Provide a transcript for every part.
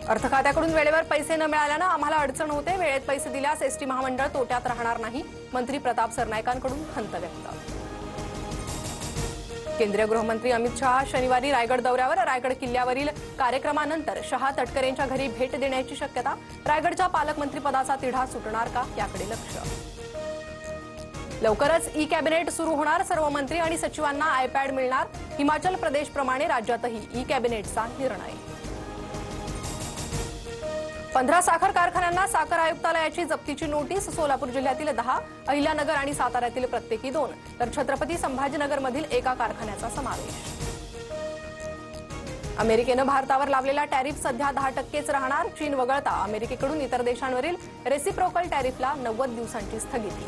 अर्थ खात्याकडून वेळेवर पैसे न मिळाल्याने आम्हाला अडचण होते। वेळेत पैसे दिल्यास एसटी महामंडळ तोट्यात राहणार नाही। मंत्री प्रताप सरनाईकांकडून खंत व्यक्त। केंद्रीय गृहमंत्री अमित शहा शनिवारी रायगड दौऱ्यावर। रायगड किल्ल्यावरील कार्यक्रमानंतर शहा तटकरेंच्या घरी भेट देण्याची शक्यता। रायगडच्या पालकमंत्रीपदाचा तिढा सुटणार का याकडे लक्ष। लवकरच ई कॅबिनेट सुरू होणार। सर्व मंत्री आणि सचिवांना आयपॅड मिळणार। हिमाचल प्रदेशप्रमाणे राज्यातही ई कॅबिनेटचा निर्णय। 15 साखर कारखान्यांना साखर आयुक्तालयाची जप्तीची नोटीस। सोलापूर जिल्ह्यातील 10, अहिल्यानगर आणि साताऱ्यातील प्रत्येकी 2, तर छत्रपती संभाजीनगरमधील एका कारखान्याचा समावेश। अमेरिकेनं भारतावर लावलेला टॅरिफ सध्या 10%च राहणार। चीन वगळता अमेरिकेकडून इतर देशांवरील रेसिप्रोकल टॅरिफला 90 दिवसांची स्थगिती।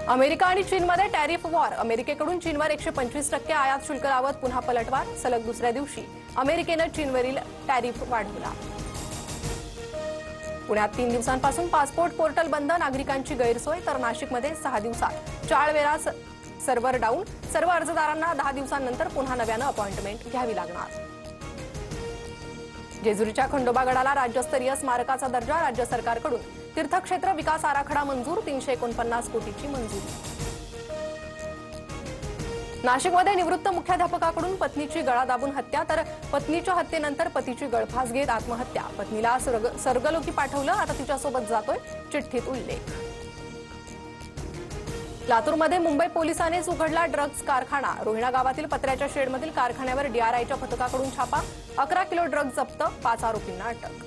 अमेरिका आणि चीनमध्ये टॅरिफ वॉर। अमेरिकेकडून चीनवर 125% आयात शुल्क लावत पुन्हा पलटवार। सलग दुसऱ्या दिवशी अमेरिकेनं चीनवरील टॅरिफ वाढवला। पुण्यात 3 दिवसांपासून पासपोर्ट पोर्टल बंद। नागरिकांची गैरसोय। तर नाशिकमध्ये 6 दिवसात 4 वेळा सर्व्हर डाऊन। सर्व अर्जदारांना 10 दिवसांनंतर पुन्हा नव्यानं अपॉइंटमेंट घ्यावी लागणार। जेजुरीच्या खंडोबागडाला राज्यस्तरीय स्मारकाचा दर्जा। राज्य सरकारकडून तीर्थक्षेत्र विकास आराखडा मंजूर। 349 कोटीची मंजुरी। नाशिकमध्ये निवृत्त मुख्याध्यापकाकडून पत्नीची गळा दाबून हत्या। तर पत्नीच्या हत्येनंतर पतीची गळफास घेत आत्महत्या। पत्नीला स्वर्गलोकी पाठवलं, आता तिच्यासोबत जातोय, चिठ्ठीत उल्लेख। लातूरमध्ये मुंबई पोलिसांनीच उघडला ड्रग्ज कारखाना। रोहिणा गावातील पत्र्याच्या शेडमधील कारखान्यावर डीआरआयच्या पथकाकडून छापा। 11 किलो ड्रग्ज जप्त, 5 आरोपींना अटक।